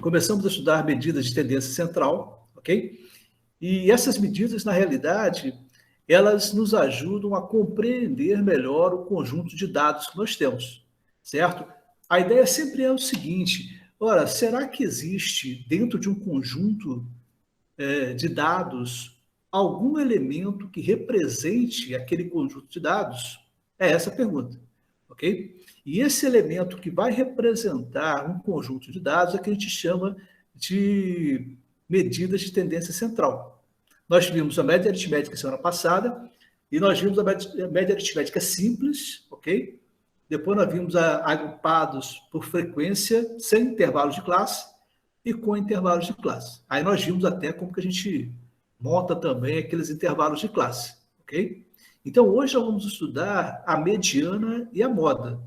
começamos a estudar medidas de tendência central, ok? E essas medidas, na realidade, elas nos ajudam a compreender melhor o conjunto de dados que nós temos, certo? A ideia sempre é o seguinte: ora, será que existe dentro de um conjunto de dados algum elemento que represente aquele conjunto de dados? É essa a pergunta, ok? E esse elemento que vai representar um conjunto de dados é que a gente chama de medidas de tendência central. Nós vimos a média aritmética semana passada e nós vimos a média aritmética simples, ok? Depois nós vimos agrupados por frequência, sem intervalos de classe e com intervalos de classe. Aí nós vimos até como que a gente monta também aqueles intervalos de classe, ok? Então, hoje nós vamos estudar a mediana e a moda,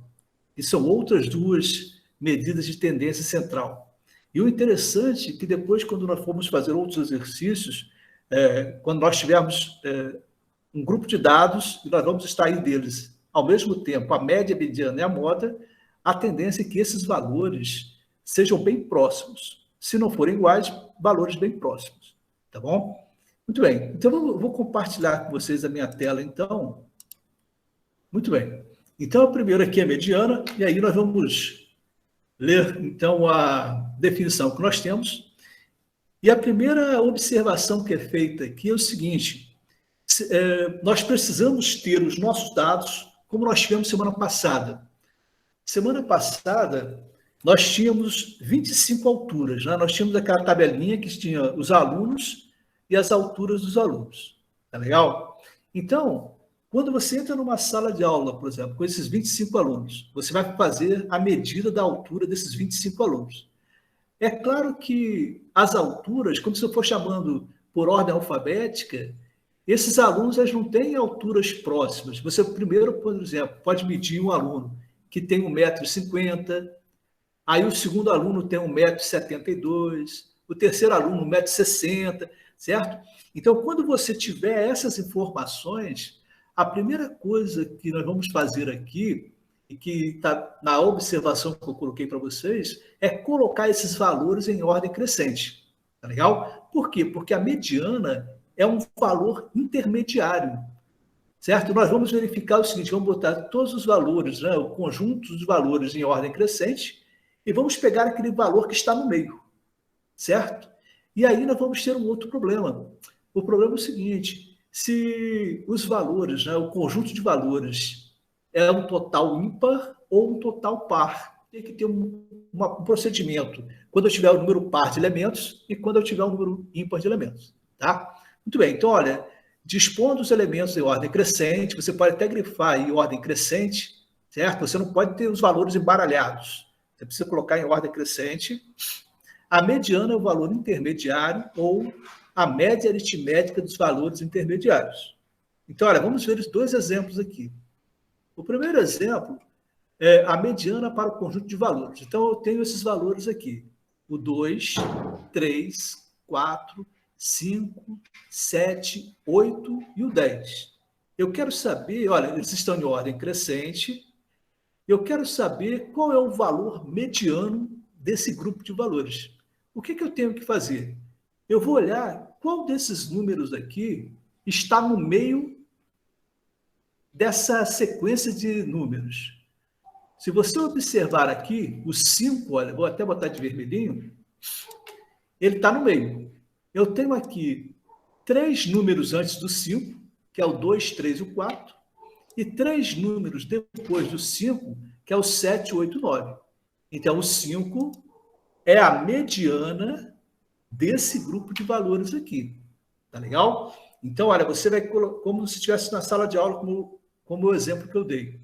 que são outras duas medidas de tendência central. E o interessante é que depois, quando nós formos fazer outros exercícios, quando nós tivermos um grupo de dados e nós vamos extrair deles, ao mesmo tempo, a média, a mediana e a moda, a tendência é que esses valores sejam bem próximos. Se não forem iguais, valores bem próximos. Tá bom? Muito bem. Então, eu vou compartilhar com vocês a minha tela, então. Muito bem. Então, a primeira aqui é a mediana, e aí nós vamos ler, então, a definição que nós temos. E a primeira observação que é feita aqui é o seguinte: nós precisamos ter os nossos dados como nós tivemos semana passada. Semana passada, nós tínhamos 25 alturas, né? Nós tínhamos aquela tabelinha que tinha os alunos e as alturas dos alunos. Tá legal? Então, quando você entra numa sala de aula, por exemplo, com esses 25 alunos, você vai fazer a medida da altura desses 25 alunos. É claro que as alturas, como se eu for chamando por ordem alfabética, esses alunos eles não têm alturas próximas. Você primeiro, por exemplo, pode medir um aluno que tem 1,50 m, aí o segundo aluno tem 1,72 m, o terceiro aluno 1,60 m, certo? Então, quando você tiver essas informações, a primeira coisa que nós vamos fazer aqui, e que está na observação que eu coloquei para vocês, é colocar esses valores em ordem crescente. Tá legal? Por quê? Porque a mediana é um valor intermediário, certo? Nós vamos verificar o seguinte: vamos botar todos os valores, né, o conjunto dos valores em ordem crescente, e vamos pegar aquele valor que está no meio, certo? E aí nós vamos ter um outro problema. O problema é o seguinte: se os valores, né, o conjunto de valores é um total ímpar ou um total par. Tem que ter um procedimento quando eu tiver o número par de elementos e quando eu tiver o número ímpar de elementos. Tá? Muito bem, então, olha, dispondo os elementos em ordem crescente, você pode até grifar em ordem crescente, certo? Você não pode ter os valores embaralhados. Você precisa colocar em ordem crescente. A mediana é o valor intermediário ou a média aritmética dos valores intermediários. Então, olha, vamos ver os dois exemplos aqui. O primeiro exemplo é a mediana para o conjunto de valores. Então, eu tenho esses valores aqui: o 2, 3, 4, 5, 7, 8 e o 10. Eu quero saber, olha, eles estão em ordem crescente, eu quero saber qual é o valor mediano desse grupo de valores. O que eu tenho que fazer? Eu vou olhar qual desses números aqui está no meio dessa sequência de números. Se você observar aqui, o 5, olha, vou até botar de vermelhinho, ele está no meio. Eu tenho aqui 3 números antes do 5, que é o 2, 3 e o 4, e 3 números depois do 5, que é o 7, 8 e 9. Então, o 5 é a mediana desse grupo de valores aqui. Tá legal? Então, olha, você vai colocar, como se estivesse na sala de aula, como o exemplo que eu dei.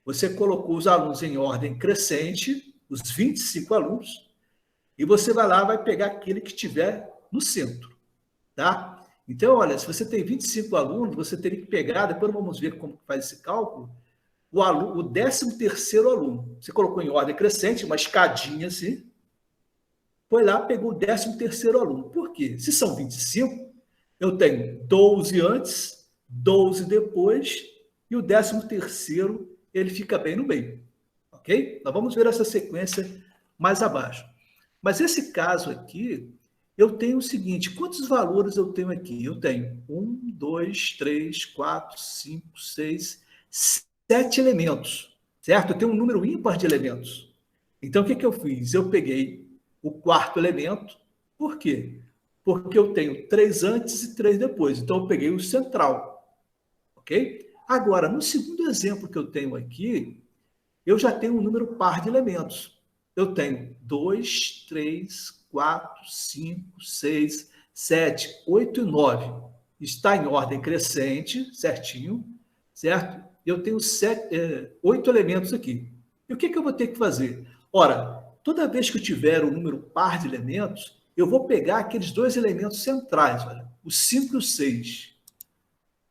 Você colocou os alunos em ordem crescente, os 25 alunos, e você vai lá, vai pegar aquele que estiver no centro, tá? Então, olha, se você tem 25 alunos, você teria que pegar, depois vamos ver como faz esse cálculo, o 13º aluno. Você colocou em ordem crescente, uma escadinha assim, foi lá, pegou o 13º aluno. Por quê? Se são 25, eu tenho 12 antes, 12 depois, e o 13º, ele fica bem no meio. Ok? Nós vamos ver essa sequência mais abaixo. Mas esse caso aqui, eu tenho o seguinte, quantos valores eu tenho aqui? Eu tenho 1, 2, 3, 4, 5, 6, 7 elementos, certo? Eu tenho um número ímpar de elementos. Então, o que eu fiz? Eu peguei o quarto elemento. Por quê? Porque eu tenho 3 antes e 3 depois. Então, eu peguei o central, ok? Agora, no segundo exemplo que eu tenho aqui, eu já tenho um número par de elementos. Eu tenho 2, 3, 4, 5, 6, 7, 8 e 9. Está em ordem crescente, certinho, certo? Eu tenho 8 elementos aqui. E o que eu vou ter que fazer? Ora, toda vez que eu tiver um número par de elementos, eu vou pegar aqueles dois elementos centrais, olha, o 5 e o 6.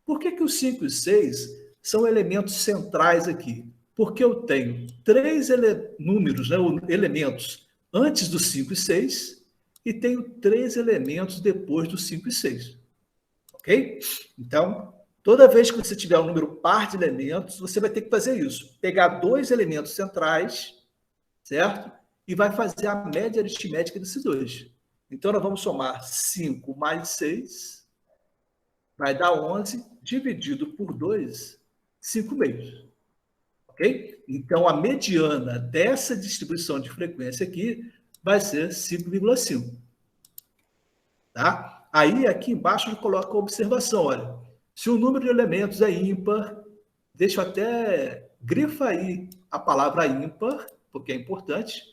Por que o 5 e o 6 são elementos centrais aqui? Porque eu tenho três números, né, elementos antes do 5 e 6 e tenho 3 elementos depois do 5 e 6. Ok? Então, toda vez que você tiver um número par de elementos, você vai ter que fazer isso. Pegar dois elementos centrais, certo? E vai fazer a média aritmética desses dois. Então, nós vamos somar 5 mais 6 vai dar 11, dividido por 2, 5 meios. Ok? Então, a mediana dessa distribuição de frequência aqui vai ser 5,5. Tá? Aí, aqui embaixo, eu coloco a observação. Olha, se o número de elementos é ímpar, deixa eu até grifa aí a palavra ímpar, porque é importante,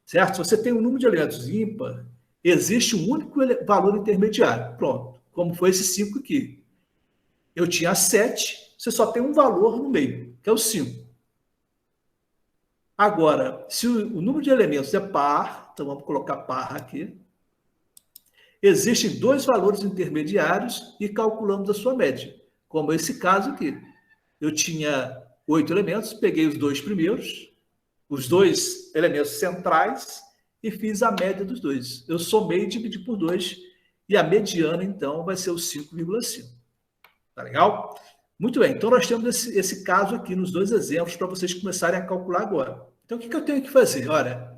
certo? Se você tem um número de elementos ímpar, existe um único valor intermediário. Pronto. Como foi esse 5 aqui. Eu tinha 7, você só tem um valor no meio, que é o 5. Agora, se o número de elementos é par, então vamos colocar par aqui, existem dois valores intermediários e calculamos a sua média, como esse caso aqui. Eu tinha 8 elementos, peguei os dois primeiros, os dois elementos centrais, e fiz a média dos dois. Eu somei e dividi por 2, e a mediana, então, vai ser o 5,5. Tá legal? Muito bem, então nós temos esse caso aqui nos dois exemplos para vocês começarem a calcular agora. Então, o que eu tenho que fazer? Olha,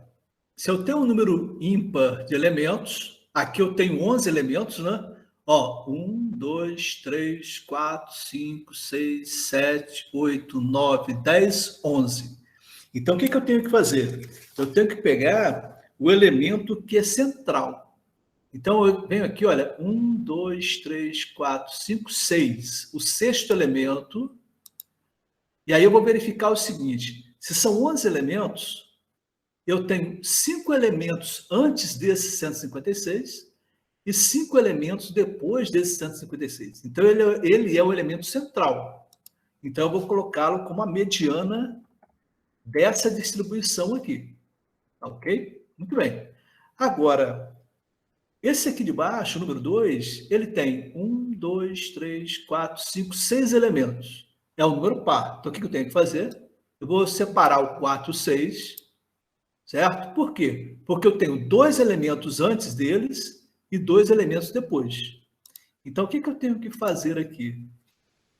se eu tenho um número ímpar de elementos, aqui eu tenho 11 elementos, né? Ó, 1, 2, 3, 4, 5, 6, 7, 8, 9, 10, 11. Então, o que eu tenho que fazer? Eu tenho que pegar o elemento que é central. Então, eu venho aqui, olha, 1, 2, 3, 4, 5, 6. O sexto elemento. E aí eu vou verificar o seguinte. Se são 11 elementos, eu tenho 5 elementos antes desse 156 e 5 elementos depois desse 156. Então, ele é o elemento central. Então, eu vou colocá-lo como a mediana dessa distribuição aqui. Ok? Muito bem. Agora, esse aqui de baixo, o número 2, ele tem 1, 2, 3, 4, 5, 6 elementos. É um número par. Então, o que eu tenho que fazer? Eu vou separar o 4 e o 6, certo? Por quê? Porque eu tenho 2 elementos antes deles e 2 elementos depois. Então, o que eu tenho que fazer aqui?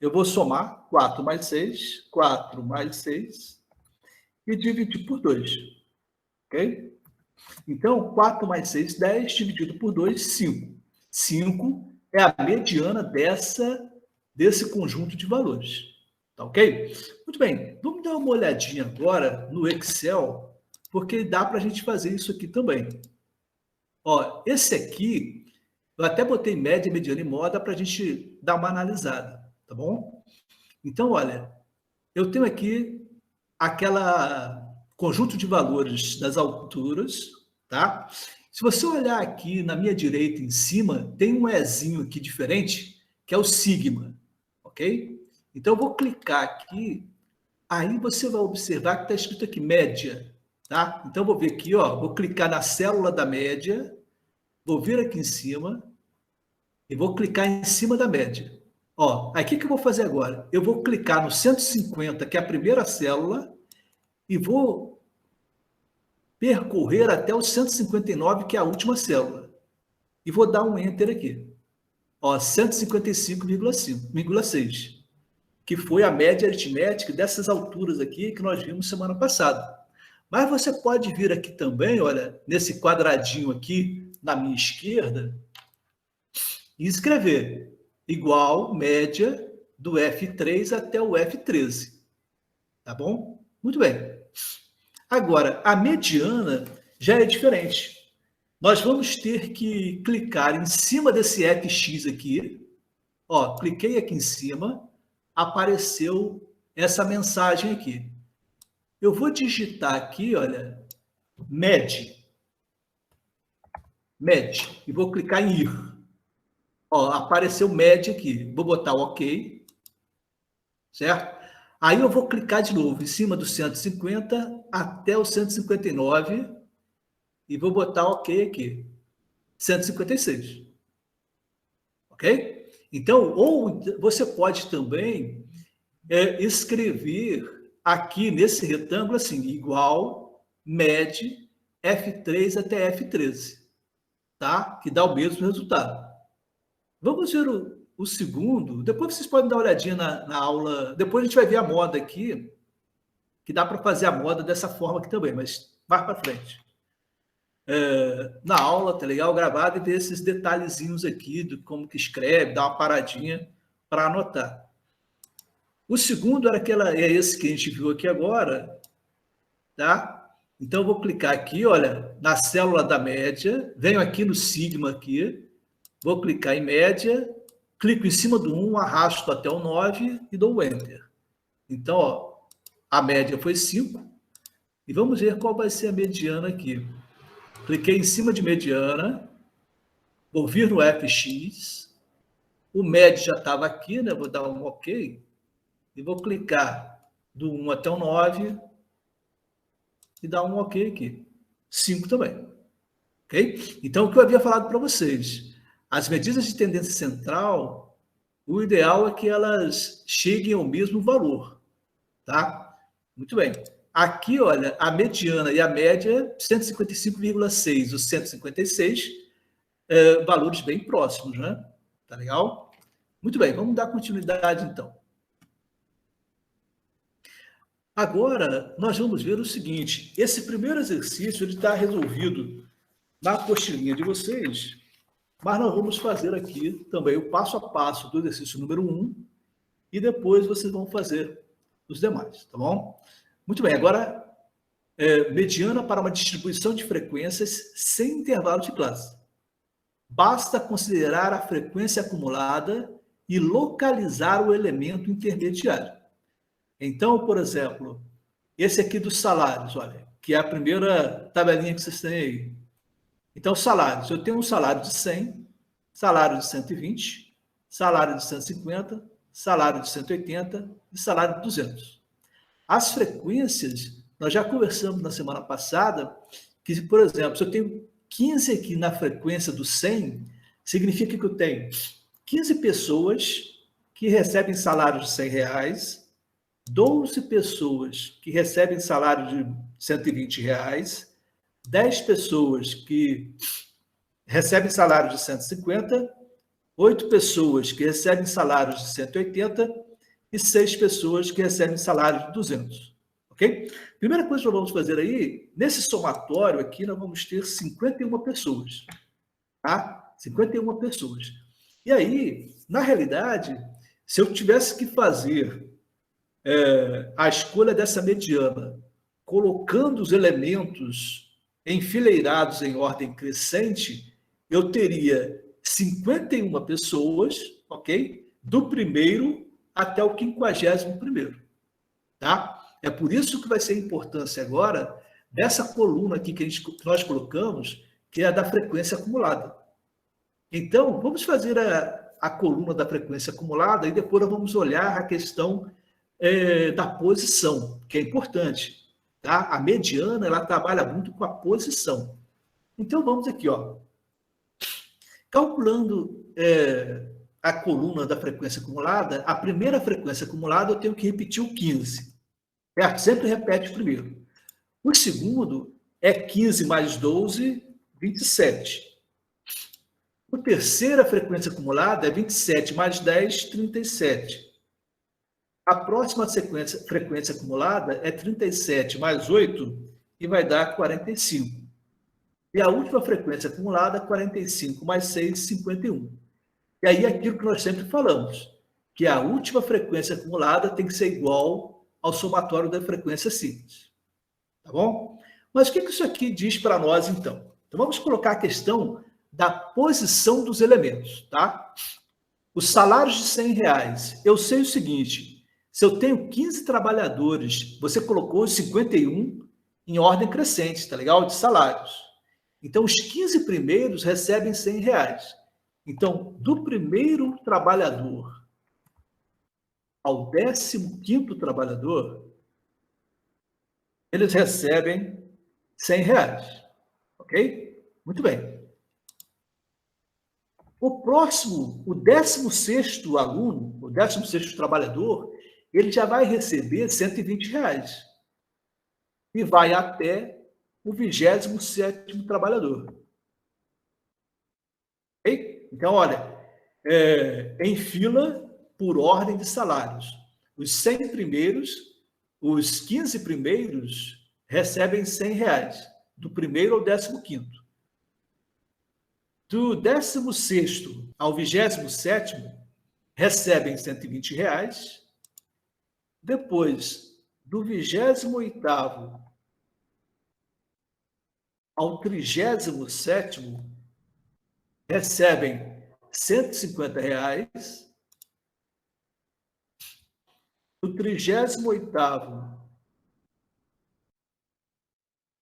Eu vou somar 4 mais 6, 4 mais 6 e dividir por 2. Ok? Então, 4 mais 6, 10, dividido por 2, 5. 5 é a mediana desse conjunto de valores. Tá ok? Muito bem, vamos dar uma olhadinha agora no Excel, porque dá para a gente fazer isso aqui também. Ó, esse aqui, eu até botei média, mediana e moda para a gente dar uma analisada, tá bom? Então, olha, eu tenho aqui aquela conjunto de valores das alturas, tá? Se você olhar aqui na minha direita em cima, tem um Ezinho aqui diferente, que é o sigma, ok? Então, eu vou clicar aqui, aí você vai observar que está escrito aqui média, tá? Então, eu vou ver aqui, ó, vou clicar na célula da média, vou vir aqui em cima e vou clicar em cima da média. Ó, aí o que eu vou fazer agora? Eu vou clicar no 150, que é a primeira célula, e vou percorrer até o 159, que é a última célula. E vou dar um Enter aqui. Ó, 155,6, que foi a média aritmética dessas alturas aqui que nós vimos semana passada. Mas você pode vir aqui também, olha, nesse quadradinho aqui, na minha esquerda, e escrever igual média do F3 até o F13. Tá bom? Muito bem. Agora, a mediana já é diferente. Nós vamos ter que clicar em cima desse Fx aqui. Ó, cliquei aqui em cima, apareceu essa mensagem aqui. Eu vou digitar aqui, olha, med, e vou clicar em ir. Ó, apareceu med aqui. Vou botar o OK, certo? Aí eu vou clicar de novo em cima do 150 até o 159 e vou botar OK aqui. 156. Ok? Então, ou você pode também escrever aqui nesse retângulo assim, igual med F3 até F13, tá? Que dá o mesmo resultado. Vamos ver o segundo. Depois vocês podem dar uma olhadinha na aula. Depois a gente vai ver a moda aqui, que dá para fazer a moda dessa forma aqui também, mas vai para frente. Na aula, tá legal? Gravado e ver esses detalhezinhos aqui de como que escreve, dá uma paradinha para anotar. O segundo é esse que a gente viu aqui agora, tá? Então, eu vou clicar aqui, olha, na célula da média, venho aqui no sigma aqui, vou clicar em média, clico em cima do 1, arrasto até o 9 e dou o Enter. Então, ó, a média foi 5, e vamos ver qual vai ser a mediana aqui. Cliquei em cima de mediana, vou vir no Fx, o médio já estava aqui, né? Vou dar um OK, e vou clicar do 1 até o 9 e dar um OK aqui. 5 também. Ok? Então, o que eu havia falado para vocês, as medidas de tendência central, o ideal é que elas cheguem ao mesmo valor, tá? Muito bem. Aqui, olha, a mediana e a média, 155,6 ou 156, valores bem próximos, né? Tá legal? Muito bem, vamos dar continuidade, então. Agora, nós vamos ver o seguinte, esse primeiro exercício está resolvido na apostilinha de vocês, mas nós vamos fazer aqui também o passo a passo do exercício número 1 e depois vocês vão fazer os demais, tá bom? Muito bem, agora, mediana para uma distribuição de frequências sem intervalo de classe. Basta considerar a frequência acumulada e localizar o elemento intermediário. Então, por exemplo, esse aqui dos salários, olha, que é a primeira tabelinha que vocês têm aí. Então, salários. Eu tenho um salário de 100, salário de 120, salário de 150, salário de 180 e salário de 200. As frequências, nós já conversamos na semana passada, que, por exemplo, se eu tenho 15 aqui na frequência do 100, significa que eu tenho 15 pessoas que recebem salário de R$100, 12 pessoas que recebem salário de R$120, 10 pessoas que recebem salário de 150, 8 pessoas que recebem salários de 180 e 6 pessoas que recebem salário de 200. Ok? Primeira coisa que nós vamos fazer aí, nesse somatório aqui, nós vamos ter 51 pessoas. Tá? 51 pessoas. E aí, na realidade, se eu tivesse que fazer a escolha dessa mediana, colocando os elementos enfileirados em ordem crescente, eu teria 51 pessoas, ok? Do primeiro até o 51º, tá? É por isso que vai ser a importância agora dessa coluna aqui que nós colocamos, que é a da frequência acumulada. Então, vamos fazer a coluna da frequência acumulada e depois nós vamos olhar a questão da posição, que é importante. Tá? A mediana, ela trabalha muito com a posição. Então, vamos aqui, ó. Calculando a coluna da frequência acumulada, a primeira frequência acumulada eu tenho que repetir o 15. Certo? Sempre repete o primeiro. O segundo é 15 mais 12, 27. A terceira frequência acumulada é 27 mais 10, 37. A próxima frequência acumulada é 37 mais 8, e vai dar 45. E a última frequência acumulada, 45 mais 6, 51. E aí aquilo que nós sempre falamos, que a última frequência acumulada tem que ser igual ao somatório da frequência simples. Tá bom? Mas o que isso aqui diz para nós, então? Então vamos colocar a questão da posição dos elementos, tá? Os salários de R$100, eu sei o seguinte, se eu tenho 15 trabalhadores, você colocou os 51 em ordem crescente, tá legal? De salários. Então, os 15 primeiros recebem R$100. Então, do primeiro trabalhador ao 15º trabalhador, eles recebem R$100, ok? Muito bem. O próximo, o 16º aluno, o 16º trabalhador, ele já vai receber R$120 e vai até o 27º trabalhador. Ok? Então, olha, em fila por ordem de salários. Os 100 primeiros, os 15 primeiros recebem R$100, do primeiro ao 15º. Do 16º ao 27º, recebem R$120. Depois, do 28º ao 37º, recebem R$150. Do 38º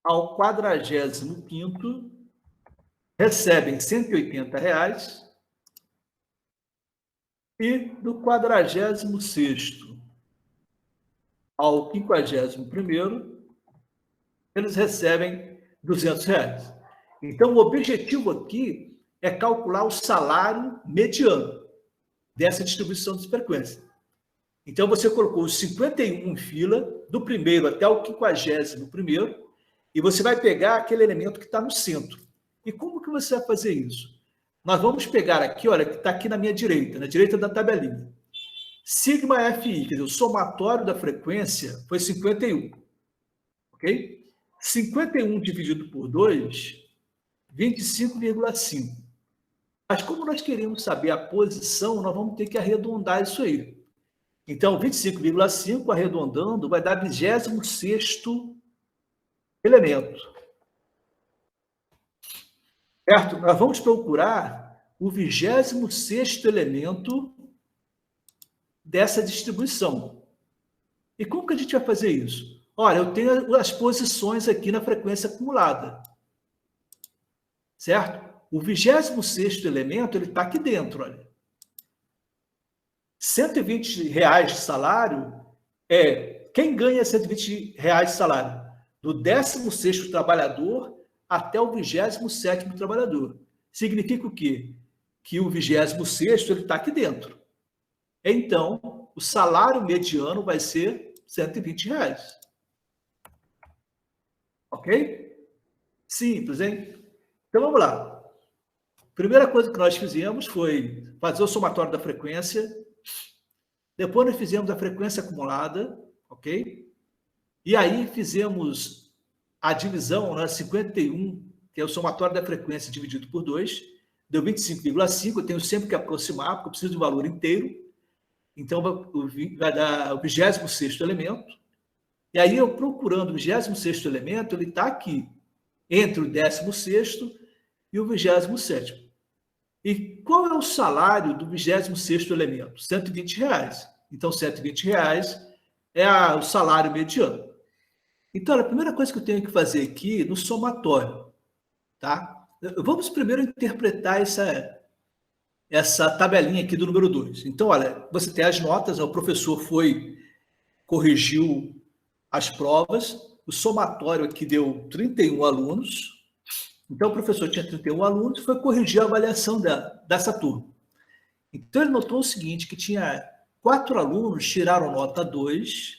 ao 45º, recebem R$180. E do 46º ao 51º, eles recebem R$200. Então, o objetivo aqui é calcular o salário mediano dessa distribuição de frequência. Então, você colocou os 51 em fila, do primeiro até o 51º, e você vai pegar aquele elemento que está no centro. E como que você vai fazer isso? Nós vamos pegar aqui, olha, que está aqui na minha direita, na direita da tabelinha. Sigma FI, quer dizer, o somatório da frequência foi 51. Ok? 51 dividido por 2, 25,5. Mas como nós queremos saber a posição, nós vamos ter que arredondar isso aí. Então, 25,5 arredondando vai dar 26º elemento. Certo? Nós vamos procurar o 26º elemento dessa distribuição. E como que a gente vai fazer isso? Olha, eu tenho as posições aqui na frequência acumulada. Certo? O 26º elemento, ele está aqui dentro, olha. R$120 de salário quem ganha R$120 de salário? Do 16º trabalhador até o 27º trabalhador. Significa o quê? Que o 26º ele está aqui dentro. Então, o salário mediano vai ser R$120. Ok? Simples, hein? Então, vamos lá. Primeira coisa que nós fizemos foi fazer o somatório da frequência. Depois nós fizemos a frequência acumulada, ok? E aí fizemos a divisão, né, 51, que é o somatório da frequência dividido por 2, deu 25,5, eu tenho sempre que aproximar, porque eu preciso de um valor inteiro. Então, vai dar o 26º elemento. E aí, eu procurando o 26º elemento, ele está aqui, entre o 16º e o 27º. E qual é o salário do 26º elemento? R$120. Então, R$120 é o salário mediano. Então, a primeira coisa que eu tenho que fazer aqui no somatório, tá? Vamos primeiro interpretar essa tabelinha aqui do número 2. Então, olha, você tem as notas, o professor corrigiu as provas, o somatório aqui deu 31 alunos, então o professor tinha 31 alunos e foi corrigir a avaliação dessa turma. Então, ele notou o seguinte, que tinha 4 alunos tiraram nota 2,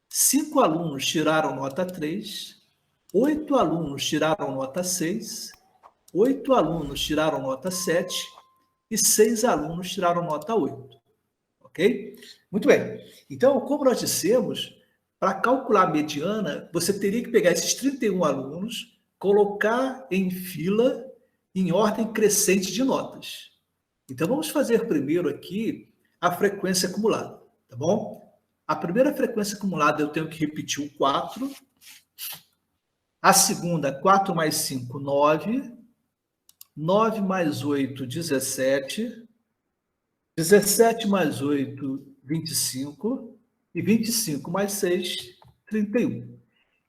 5 alunos tiraram nota 3, 8 alunos tiraram nota 6, 8 alunos tiraram nota 7 e 6 alunos tiraram nota 8. Ok? Muito bem. Então, como nós dissemos, Para calcular a mediana, você teria que pegar esses 31 alunos, colocar em fila em ordem crescente de notas. Então, vamos fazer primeiro aqui a frequência acumulada, tá bom? A primeira frequência acumulada eu tenho que repetir o 4. A segunda, 4 mais 5, 9. 9 mais 8, 17. 17 mais 8, 25. E 25 mais 6, 31.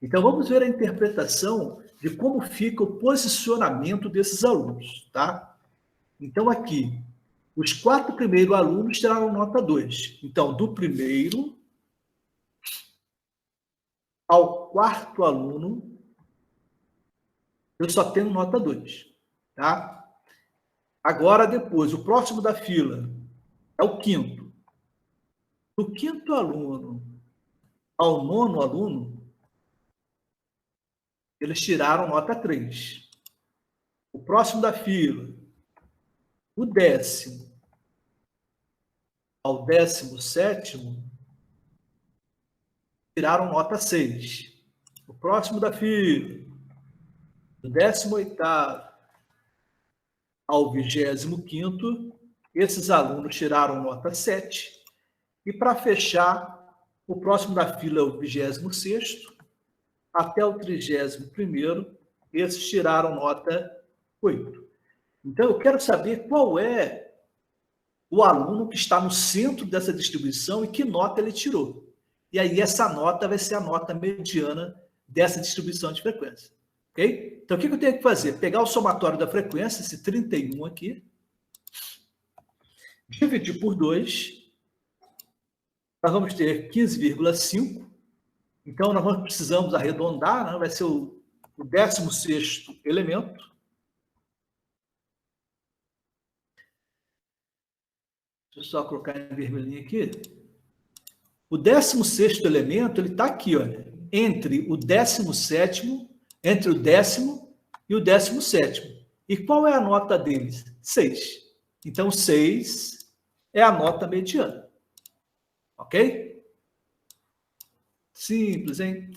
Então, vamos ver a interpretação de como fica o posicionamento desses alunos, tá? Então, aqui, os 4 primeiros alunos tiraram nota 2. Então, do primeiro ao 4º aluno, eu só tenho nota 2, tá? Agora, depois, o próximo da fila é o 5º. Do 5º aluno ao 9º aluno, eles tiraram nota 3. O próximo da fila, o 10º ao 17º, tiraram nota 6. O próximo da fila, do 18º ao 25º, esses alunos tiraram nota 7. E para fechar, o próximo da fila é o 26º, até o 31º, esses tiraram nota 8. Então, eu quero saber qual é o aluno que está no centro dessa distribuição e que nota ele tirou. E aí, essa nota vai ser a nota mediana dessa distribuição de frequência. Ok? Então, o que eu tenho que fazer? Pegar o somatório da frequência, esse 31 aqui, dividir por 2, nós vamos ter 15,5. Então, nós precisamos arredondar, né? Vai ser o 16º elemento. Deixa eu só colocar em vermelhinho aqui. O 16º elemento, ele está aqui, olha, entre o 17º, entre o 10º e o 17º. E qual é a nota deles? 6. Então, 6 é a nota mediana. Ok? Simples, hein?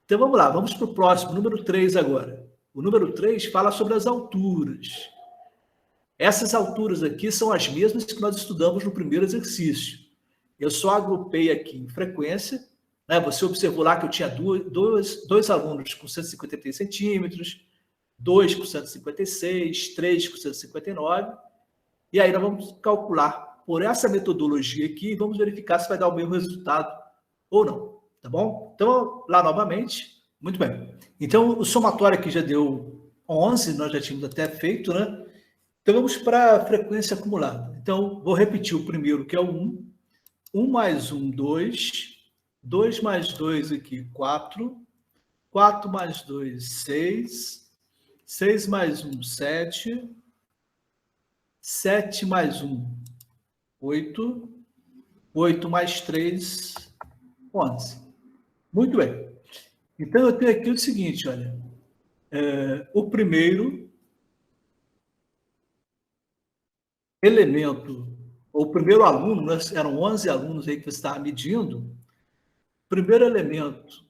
Então, vamos lá. Vamos para o próximo, número 3 agora. O número 3 fala sobre as alturas. Essas alturas aqui são as mesmas que nós estudamos no primeiro exercício. Eu só agrupei aqui em frequência, né? Você observou lá que eu tinha dois alunos com 153 centímetros, 2 com 156, 3 com 159, e aí nós vamos calcular por essa metodologia aqui e vamos verificar se vai dar o mesmo resultado ou não, tá bom? Então, lá novamente, muito bem. Então, o somatório aqui já deu 11, nós já tínhamos até feito, né? Então, vamos para a frequência acumulada. Então, vou repetir o primeiro, que é o 1. 1 mais 1, 2. 2 mais 2 aqui, 4. 4 mais 2, 6. 6 mais 1, 7. 7 mais 1, 8. 8 mais 3, 11. Muito bem. Então, eu tenho aqui o seguinte, olha. O primeiro elemento, o primeiro aluno, né, eram 11 alunos aí que você estava medindo. O primeiro elemento,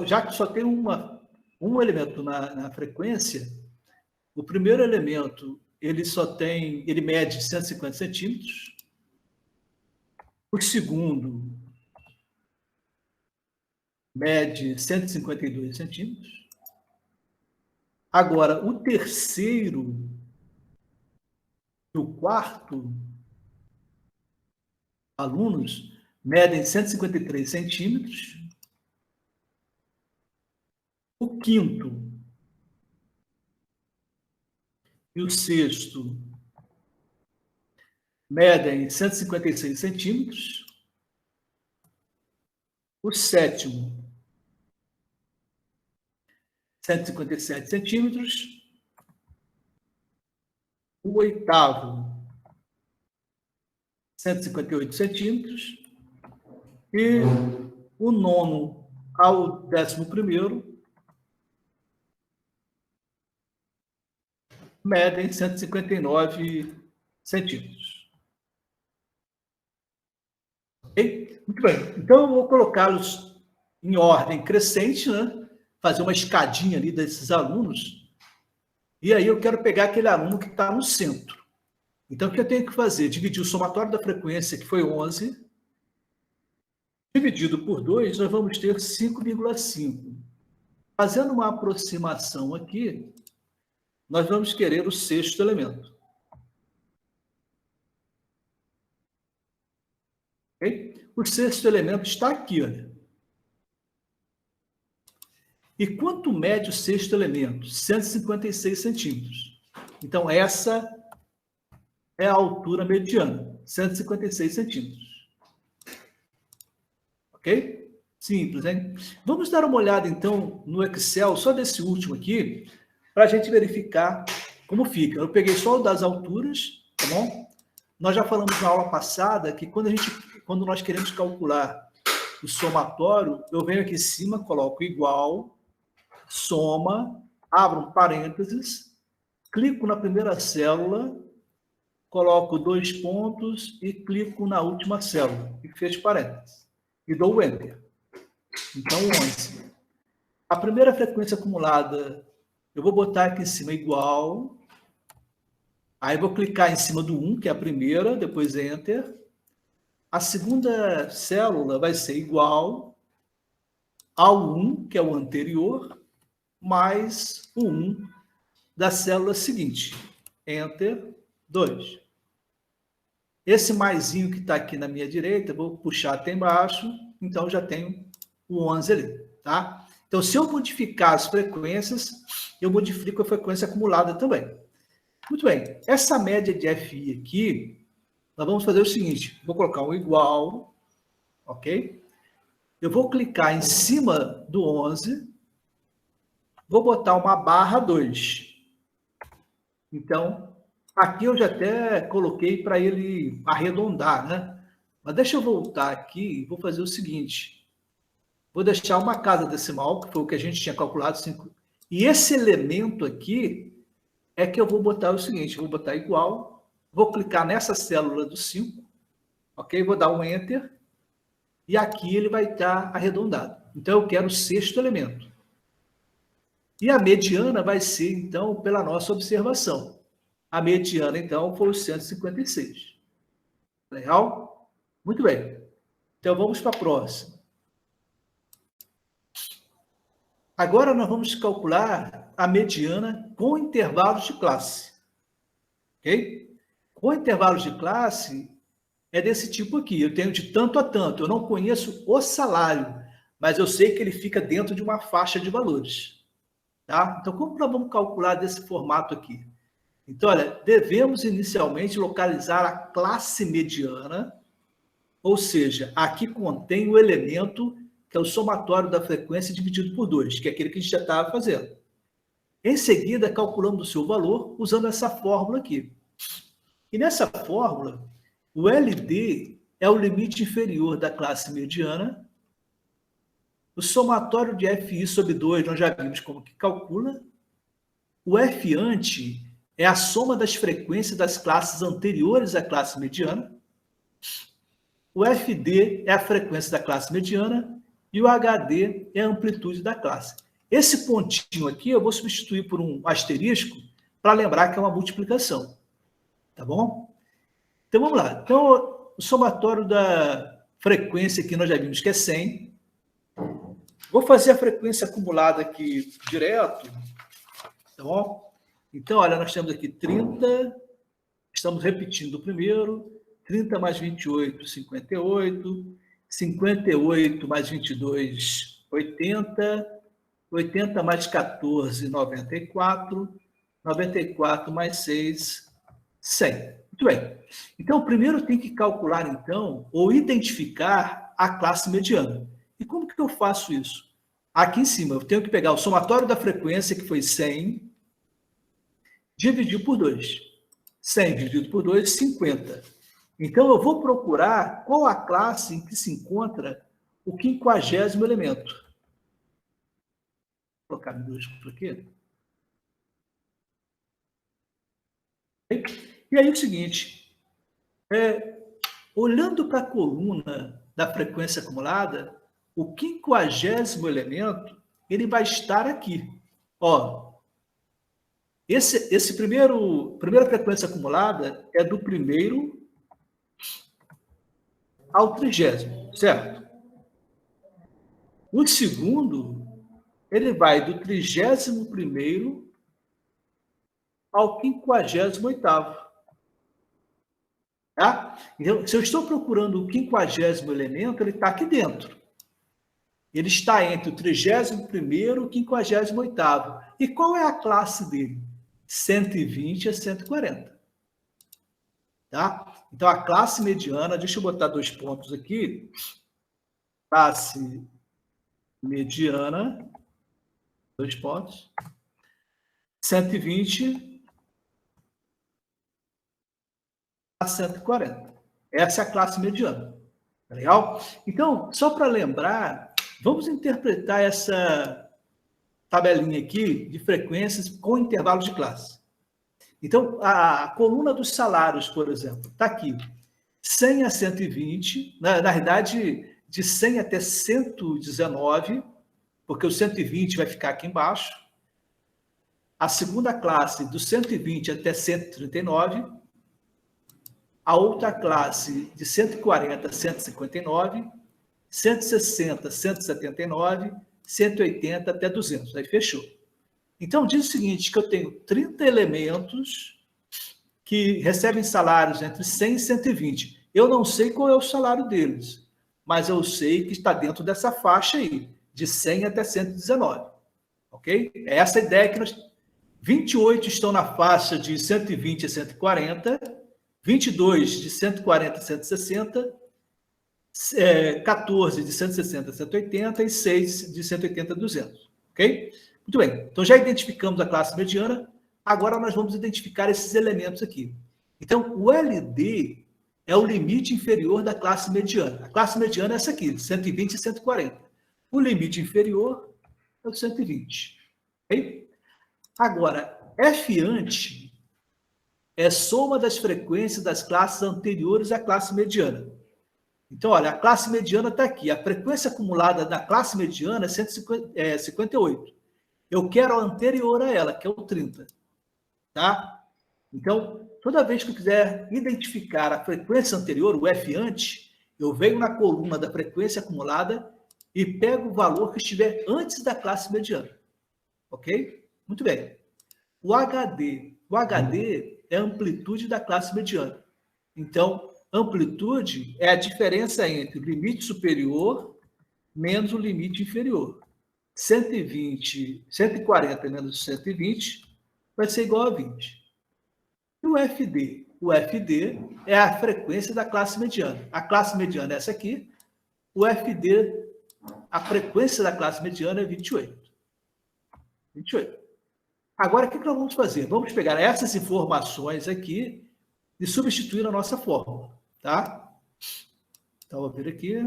já que só tem um elemento na frequência, o primeiro elemento, ele mede 150 centímetros. O segundo mede 152 centímetros. Agora, o terceiro e o quarto alunos medem 153 centímetros. O quinto e o sexto medem 156 centímetros. O sétimo, 157 centímetros. O oitavo, 158 centímetros. E o nono ao 11º medem 159 centímetros. Ok? Muito bem. Então, eu vou colocá-los em ordem crescente, né? Fazer uma escadinha ali desses alunos. E aí eu quero pegar aquele aluno que está no centro. Então, o que eu tenho que fazer? Dividir o somatório da frequência, que foi 11, dividido por 2, nós vamos ter 5,5. Fazendo uma aproximação aqui, nós vamos querer o sexto elemento. Okay? O sexto elemento está aqui, olha. E quanto mede o sexto elemento? 156 centímetros. Então, essa é a altura mediana, 156 centímetros. Ok? Simples, hein? Vamos dar uma olhada, então, no Excel, só desse último aqui, para a gente verificar como fica. Eu peguei só o das alturas, tá bom? Nós já falamos na aula passada que quando nós queremos calcular o somatório, eu venho aqui em cima, coloco igual, soma, abro um parênteses, clico na primeira célula, coloco 2 pontos e clico na última célula, e fecho parênteses. E dou o Enter. Então, 11. A primeira frequência acumulada, eu vou botar aqui em cima igual, aí vou clicar em cima do 1, que é a primeira, depois Enter. A segunda célula vai ser igual ao 1, que é o anterior, mais o 1 da célula seguinte. Enter, 2. Esse maisinho que está aqui na minha direita, vou puxar até embaixo, então já tenho o 11 ali, tá? Então, se eu modificar as frequências, eu modifico a frequência acumulada também. Muito bem, essa média de FI aqui, nós vamos fazer o seguinte, vou colocar um igual, ok? Eu vou clicar em cima do 11, vou botar uma barra 2. Então, aqui eu já até coloquei para ele arredondar, né? Mas deixa eu voltar aqui e vou fazer o seguinte. Vou deixar uma casa decimal, que foi o que a gente tinha calculado. 5. E esse elemento aqui é que eu vou botar o seguinte, vou botar igual, vou clicar nessa célula do 5, ok? Vou dar um Enter, e aqui ele vai estar arredondado. Então, eu quero o sexto elemento. E a mediana vai ser, então, pela nossa observação. A mediana, então, foi os 156. Legal? Muito bem. Então, vamos para a próxima. Agora, nós vamos calcular a mediana com intervalos de classe. Ok? Com intervalos de classe, é desse tipo aqui. Eu tenho de tanto a tanto. Eu não conheço o salário, mas eu sei que ele fica dentro de uma faixa de valores. Tá? Então, como nós vamos calcular desse formato aqui? Então, olha, devemos inicialmente localizar a classe mediana, ou seja, aqui contém o elemento que é o somatório da frequência dividido por 2, que é aquele que a gente já estava fazendo. Em seguida, calculamos o seu valor usando essa fórmula aqui. E nessa fórmula, o LD é o limite inferior da classe mediana, o somatório de FI sobre 2, nós já vimos como que calcula, o F ante é a soma das frequências das classes anteriores à classe mediana, o FD é a frequência da classe mediana e o HD é a amplitude da classe. Esse pontinho aqui eu vou substituir por um asterisco para lembrar que é uma multiplicação. Tá bom? Então, vamos lá. Então, o somatório da frequência aqui nós já vimos que é 100. Vou fazer a frequência acumulada aqui direto. Tá bom? Então, olha, nós temos aqui 30. Estamos repetindo o primeiro. 30 mais 28, 58. 58 mais 22, 80. 80 mais 14, 94. 94 mais 6, 100. Muito bem. Então, primeiro tem que calcular, então, ou identificar a classe mediana. E como que eu faço isso? Aqui em cima, eu tenho que pegar o somatório da frequência, que foi 100, dividir por 2. 100 dividido por 2, 50. Então, eu vou procurar qual a classe em que se encontra o 50º elemento. Vou colocar minúsculo aqui. E aí, o seguinte, olhando para a coluna da frequência acumulada, o 50º elemento, ele vai estar aqui. Ó, primeira frequência acumulada é do primeiro ao 30º, certo? O segundo, ele vai do 31º ao 58º. Tá? Então, se eu estou procurando o 50º elemento, ele está aqui dentro. Ele está entre o 31º e o 58º. E qual é a classe dele? 120 a 140. Tá? Então, a classe mediana, deixa eu botar 2 pontos aqui. Classe mediana, 2 pontos, 120 a 140. Essa é a classe mediana. Tá legal? Então, só para lembrar, vamos interpretar essa tabelinha aqui de frequências com intervalo de classe. Então, a coluna dos salários, por exemplo, está aqui. 100 a 120, na verdade, de 100 até 119, porque o 120 vai ficar aqui embaixo. A segunda classe, do 120 até 139. A outra classe, de 140 a 159. 160, 179, 180 até 200. Aí fechou. Então, diz o seguinte, que eu tenho 30 elementos que recebem salários entre 100 e 120. Eu não sei qual é o salário deles, mas eu sei que está dentro dessa faixa aí, de 100 até 119. Ok? É essa a ideia que nós... 28 estão na faixa de 120 a 140, 22 de 140 a 160, 14 de 160 a 180 e 6 de 180 a 200. Ok? Muito bem. Então, já identificamos a classe mediana. Agora, nós vamos identificar esses elementos aqui. Então, o LD é o limite inferior da classe mediana. A classe mediana é essa aqui, 120 e 140. O limite inferior é o 120. Ok? Agora, F ante é soma das frequências das classes anteriores à classe mediana. Então, olha, a classe mediana está aqui. A frequência acumulada da classe mediana é 58. Eu quero a anterior a ela, que é o 30. Tá? Então, toda vez que eu quiser identificar a frequência anterior, o F ante, eu venho na coluna da frequência acumulada e pego o valor que estiver antes da classe mediana. Ok? Muito bem. O HD. O HD é a amplitude da classe mediana. Então, amplitude é a diferença entre o limite superior menos o limite inferior. 140 menos 120 vai ser igual a 20. E o FD? O FD é a frequência da classe mediana. A classe mediana é essa aqui. O FD, a frequência da classe mediana é 28. 28. Agora, o que nós vamos fazer? Vamos pegar essas informações aqui e substituir na nossa fórmula. Tá? Então, vou vir aqui.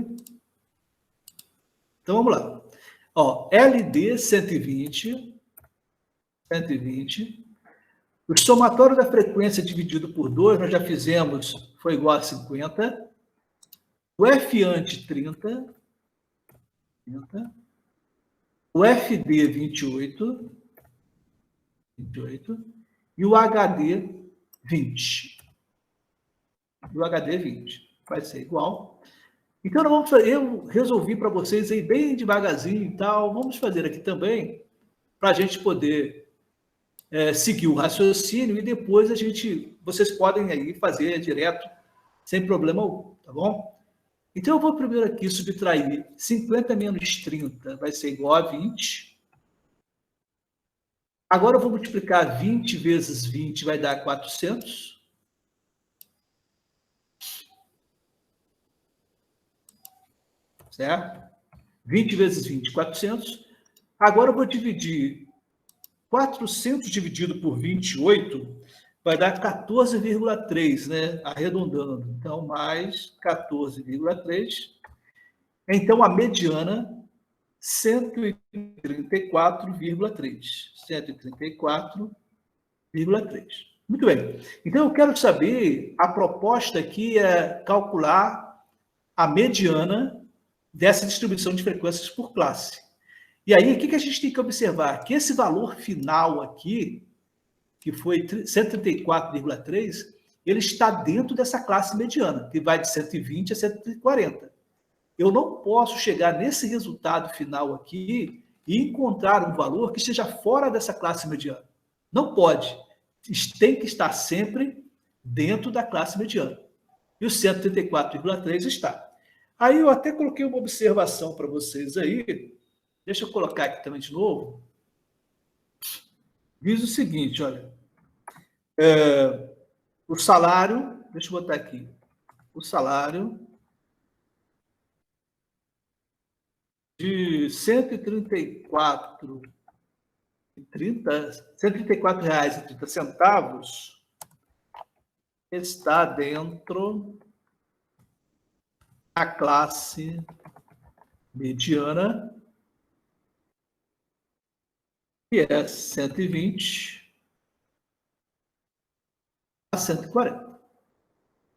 Então, vamos lá. Ó, LD 120. O somatório da frequência dividido por 2, nós já fizemos, foi igual a 50. O F ante 30. O FD 28. E o HD 20. E o HD 20. Vai ser igual. Então, eu resolvi para vocês aí bem devagarzinho e tal. Vamos fazer aqui também, para a gente poder seguir o raciocínio e depois vocês podem aí fazer direto, sem problema algum, tá bom? Então, eu vou primeiro aqui subtrair 50 menos 30, vai ser igual a 20. Agora, eu vou multiplicar 20 vezes 20, vai dar 400. Certo? 20 vezes 20, 400. Agora eu vou dividir 400 dividido por 28, vai dar 14,3, né? Arredondando. Então, mais 14,3. Então, a mediana, 134,3. 134,3. Muito bem. Então, eu quero saber, a proposta aqui é calcular a mediana dessa distribuição de frequências por classe. E aí, o que a gente tem que observar? Que esse valor final aqui, que foi 134,3, ele está dentro dessa classe mediana, que vai de 120 a 140. Eu não posso chegar nesse resultado final aqui e encontrar um valor que esteja fora dessa classe mediana. Não pode. Tem que estar sempre dentro da classe mediana. E o 134,3 está. Aí eu até coloquei uma observação para vocês aí. Deixa eu colocar aqui também de novo. Diz o seguinte, olha. O salário, deixa eu botar aqui. O salário de R$ 134,30 está dentro da classe mediana, que é 120 a 140.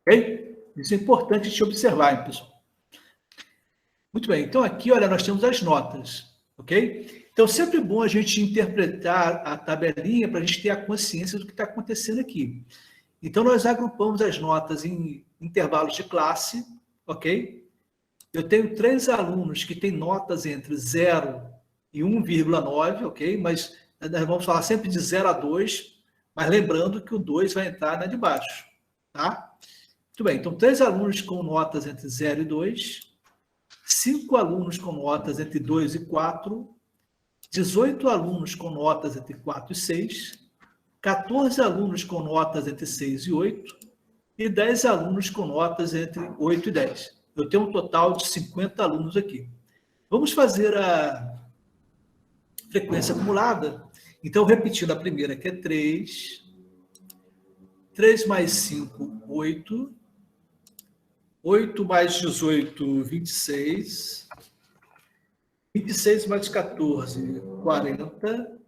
Ok? Isso é importante de observar, hein, pessoal? Muito bem, então aqui, olha, nós temos as notas, ok? Então, sempre bom a gente interpretar a tabelinha para a gente ter a consciência do que está acontecendo aqui. Então, nós agrupamos as notas em intervalos de classe, ok? Eu tenho 3 alunos que têm notas entre 0 e 1,9, ok? Mas nós vamos falar sempre de 0 a 2, mas lembrando que o 2 vai entrar na de baixo, tá? Muito bem, então 3 alunos com notas entre 0 e 2, 5 alunos com notas entre 2 e 4, 18 alunos com notas entre 4 e 6, 14 alunos com notas entre 6 e 8 e 10 alunos com notas entre 8 e 10. Eu tenho um total de 50 alunos aqui. Vamos fazer a frequência acumulada. Então, repetindo a primeira, que é 3. 3 mais 5, 8. 8 mais 18, 26. 26 mais 14, 40.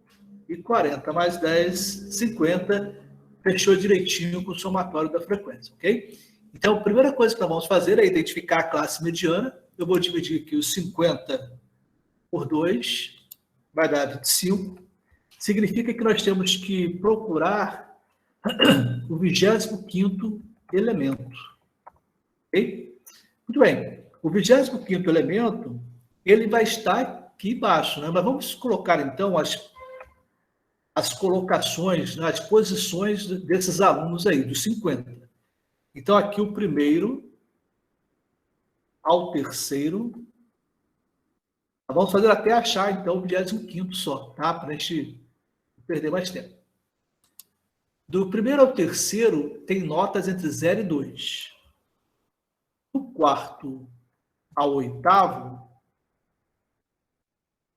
E 40 mais 10, 50. Fechou direitinho com o somatório da frequência, ok? Então, a primeira coisa que nós vamos fazer é identificar a classe mediana. Eu vou dividir aqui os 50 por 2, vai dar 25. Significa que nós temos que procurar o 25º elemento. Ok? Muito bem. O 25º elemento, ele vai estar aqui embaixo, né? Mas vamos colocar, então, as colocações, né, as posições desses alunos aí, dos 50. Então, aqui o primeiro ao terceiro. Vamos fazer até achar, então, o 25º só, tá? Para a gente não perder mais tempo. Do primeiro ao terceiro, tem notas entre 0 e 2. Do quarto ao oitavo,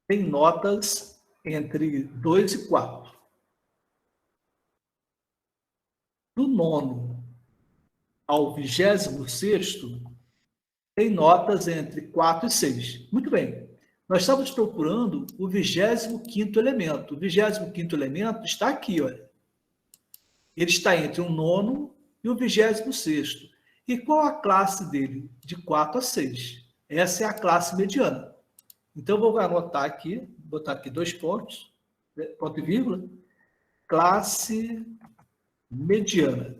tem notas entre 2 e 4. Do nono ao 26º, tem notas entre 4 e 6. Muito bem. Nós estamos procurando o 25º elemento. O 25º elemento está aqui, olha. Ele está entre o nono e o 26º. E qual a classe dele? De 4 a 6. Essa é a classe mediana. Então, vou anotar aqui, botar aqui 2 pontos, ponto e vírgula, classe mediana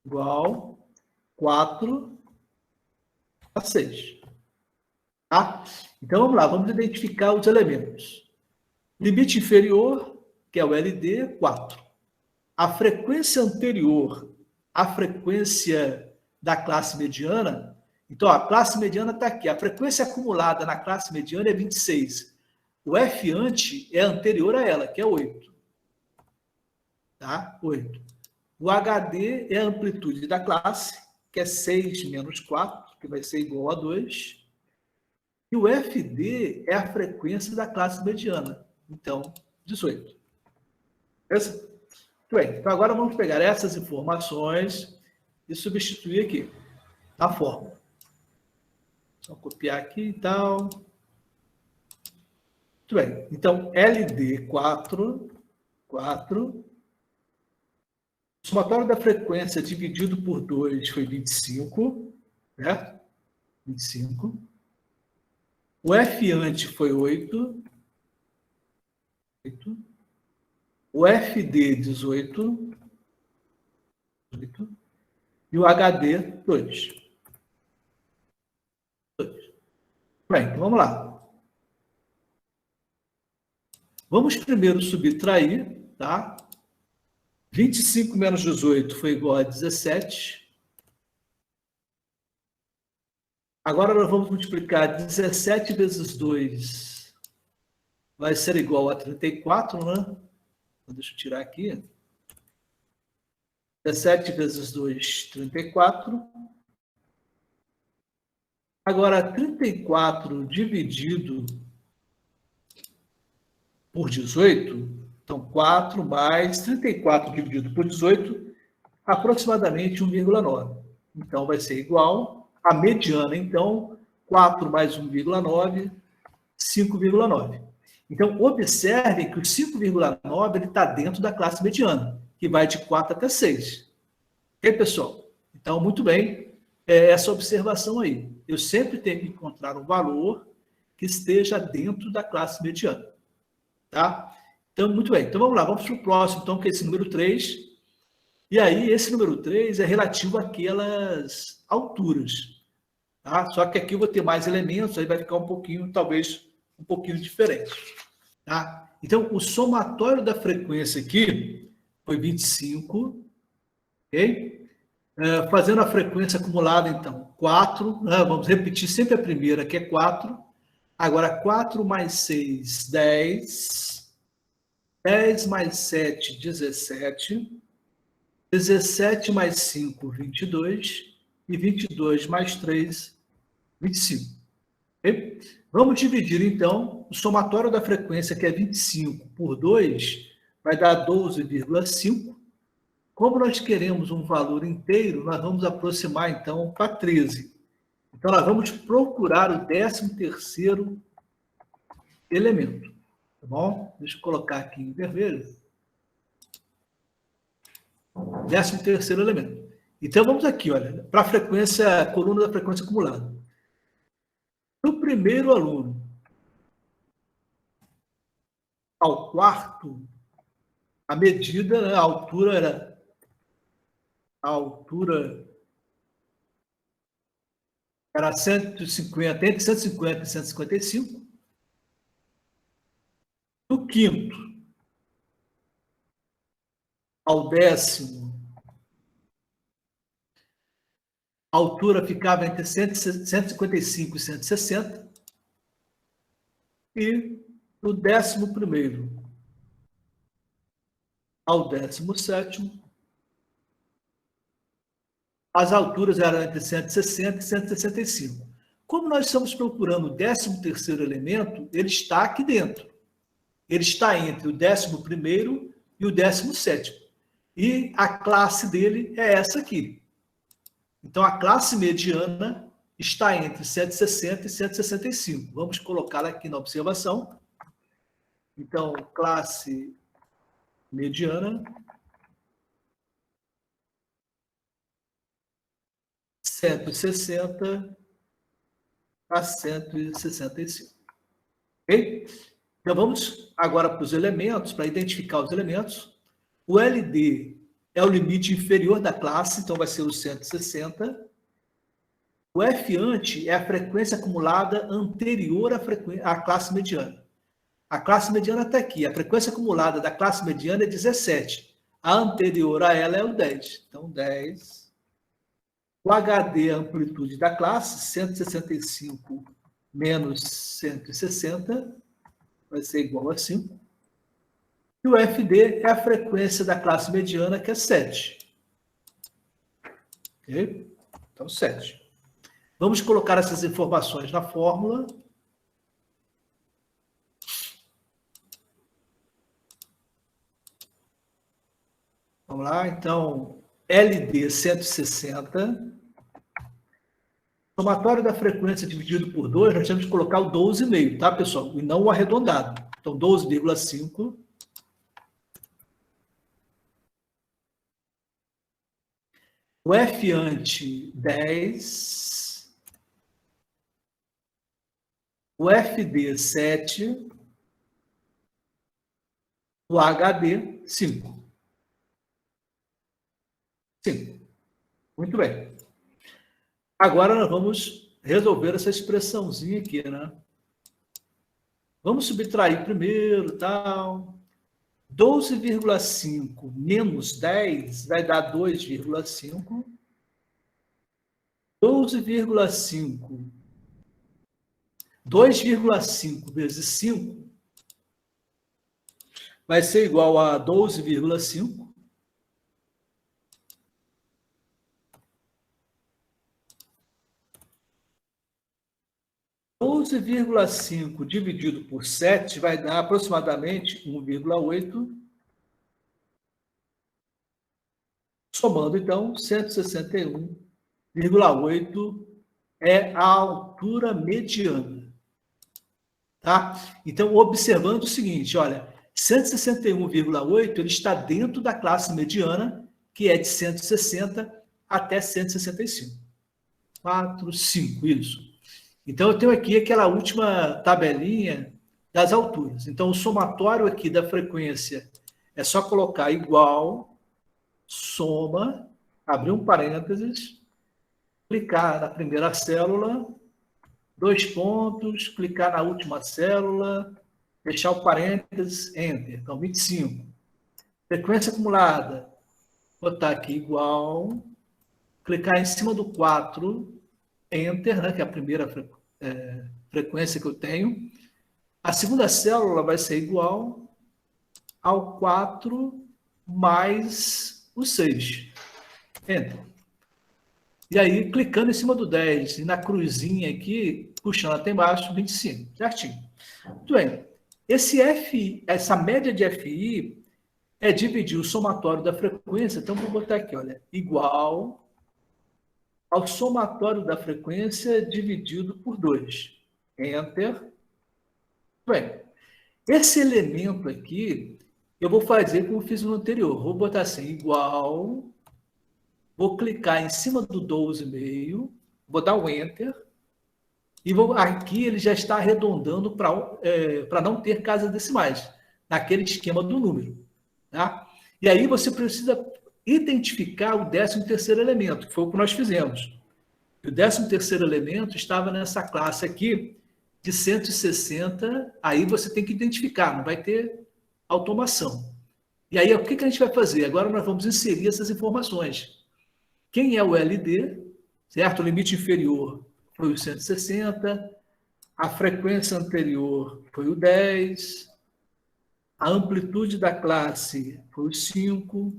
igual 4 a 6. Tá? Então, vamos lá, vamos identificar os elementos. Limite inferior, que é o LD, 4. A frequência anterior à frequência da classe mediana, então, a classe mediana está aqui. A frequência acumulada na classe mediana é 26. O F ante é anterior a ela, que é 8. Tá? 8. O HD é a amplitude da classe, que é 6 menos 4, que vai ser igual a 2. E o FD é a frequência da classe mediana. Então, 18. Beleza? Muito bem. Então, agora vamos pegar essas informações e substituir aqui na fórmula. Só copiar aqui e tal. Muito bem. Então, LD 4. O somatório da frequência dividido por 2 foi 25. certo? 25. O F ante foi 8. 8. O FD, 18. 18. E o HD, 2. Bem, então vamos lá. Vamos primeiro subtrair, tá? 25 menos 18 foi igual a 17. Agora nós vamos multiplicar 17 vezes 2. Vai ser igual a 34, né? Então, deixa eu tirar aqui. 17 vezes 2, 34. Agora, 34 dividido por 18, então 4 mais 34 dividido por 18, aproximadamente 1,9. Então, vai ser igual a mediana, então, 4 mais 1,9, 5,9. Então, observe que o 5,9 está dentro da classe mediana, que vai de 4 até 6. Ok, pessoal? Então, muito bem, essa observação aí. Eu sempre tenho que encontrar um valor que esteja dentro da classe mediana. Tá? Então, muito bem. Então, vamos lá. Vamos para o próximo, então, que é esse número 3. E aí, esse número 3 é relativo àquelas alturas. Tá? Só que aqui eu vou ter mais elementos, aí vai ficar um pouquinho, talvez, um pouquinho diferente. Tá? Então, o somatório da frequência aqui foi 25, ok? Fazendo a frequência acumulada, então, 4, né? Vamos repetir sempre a primeira, que é 4. Agora, 4 mais 6, 10. 10 mais 7, 17. 17 mais 5, 22. E 22 mais 3, 25. Okay? Vamos dividir, então, o somatório da frequência, que é 25, por 2, vai dar 12,5. Como nós queremos um valor inteiro, nós vamos aproximar, então, para 13. Então, nós vamos procurar o 13º elemento. Tá bom? Deixa eu colocar aqui em vermelho. 13º elemento. Então, vamos aqui, olha, para a frequência, coluna da frequência acumulada. Do primeiro aluno ao quarto, a medida, né, a altura era 150, entre 150 e 155. Do quinto ao décimo, a altura ficava entre 155 e 160. E do 11º ao 17º, as alturas eram entre 160 e 165. Como nós estamos procurando o 13º elemento, ele está aqui dentro. Ele está entre o 11º e o 17º. E a classe dele é essa aqui. Então, a classe mediana está entre 160 e 165. Vamos colocá-la aqui na observação. Então, classe mediana, 160 a 165. Ok? Então, vamos agora para os elementos, para identificar os elementos. O LD é o limite inferior da classe, então vai ser o 160. O F ante é a frequência acumulada anterior à classe mediana. A classe mediana está aqui. A frequência acumulada da classe mediana é 17. A anterior a ela é o 10. Então, 10. O HD é a amplitude da classe, 165 menos 160, vai ser igual a 5. E o FD é a frequência da classe mediana, que é 7. Ok? Então, 7. Vamos colocar essas informações na fórmula. Vamos lá, então, LD 160. Somatório da frequência dividido por 2, nós temos que colocar o 12,5, tá, pessoal? E não o arredondado. Então, 12,5. O F ante 10. o FD 7, o HD 5. 5. Muito bem. Agora nós vamos resolver essa expressãozinha aqui, né? Vamos subtrair primeiro, tal. 12,5 menos 10 vai dar 2,5. 12,5. 2,5 vezes 5 vai ser igual a 12,5. 12,5 dividido por 7 vai dar aproximadamente 1,8. Somando, então, 161,8 é a altura mediana. Tá? Então, observando o seguinte, olha, 161,8 ele está dentro da classe mediana, que é de 160 até 165. 4, 5, isso. Então, eu tenho aqui aquela última tabelinha das alturas. Então, o somatório aqui da frequência é só colocar igual, soma, abrir um parênteses, clicar na primeira célula, 2 pontos, clicar na última célula, fechar o parênteses, Enter. Então, 25. Frequência acumulada, botar aqui igual, clicar em cima do 4, Enter, né, que é a primeira frequência que eu tenho. A segunda célula vai ser igual ao 4 mais o 6. Enter. E aí, clicando em cima do 10 e na cruzinha aqui, puxando até embaixo, 25. Certinho. Muito bem. Essa média de FI é dividir o somatório da frequência. Então, vou botar aqui, olha, igual ao somatório da frequência dividido por 2. Enter. Bem, esse elemento aqui, eu vou fazer como eu fiz no anterior. Vou botar assim, igual, vou clicar em cima do 12,5, vou dar o Enter, e aqui ele já está arredondando para não ter casas decimais, naquele esquema do número. Tá? E aí você precisa identificar o 13º elemento, que foi o que nós fizemos. O 13º elemento estava nessa classe aqui, de 160, aí você tem que identificar, não vai ter automação. E aí, o que a gente vai fazer? Agora nós vamos inserir essas informações. Quem é o LD, certo? O limite inferior foi o 160, a frequência anterior foi o 10, a amplitude da classe foi o 5,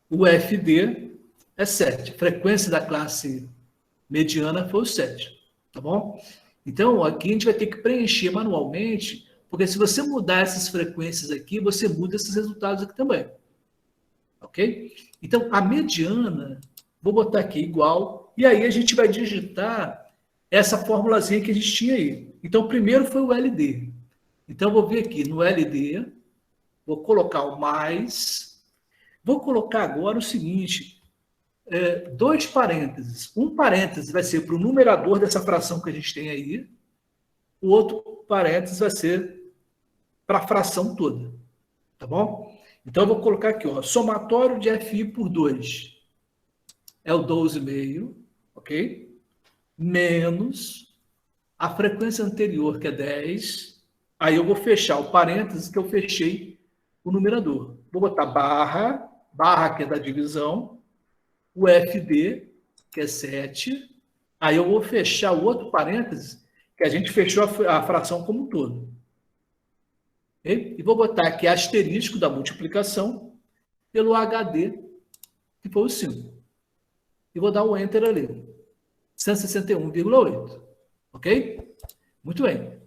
o FD é 7, a frequência da classe mediana foi o 7, tá bom? Então, aqui a gente vai ter que preencher manualmente, porque se você mudar essas frequências aqui, você muda esses resultados aqui também. Ok? Então, a mediana, vou botar aqui igual, e aí a gente vai digitar essa formulazinha que a gente tinha aí. Então, primeiro foi o LD. Então, eu vou vir aqui no LD, vou colocar o mais, vou colocar agora o seguinte, 2 parênteses. Um parêntese vai ser para o numerador dessa fração que a gente tem aí, o outro parênteses vai ser para a fração toda. Tá bom? Então, eu vou colocar aqui, ó, somatório de FI por 2 é o 12,5, ok? Menos a frequência anterior, que é 10. Aí eu vou fechar o parênteses que eu fechei o numerador. Vou botar barra que é da divisão, o FD, que é 7. Aí eu vou fechar o outro parênteses, que a gente fechou a fração como um todo. E vou botar aqui asterisco da multiplicação pelo HD, que foi o 5. E vou dar um Enter ali. 161,8. Ok? Muito bem.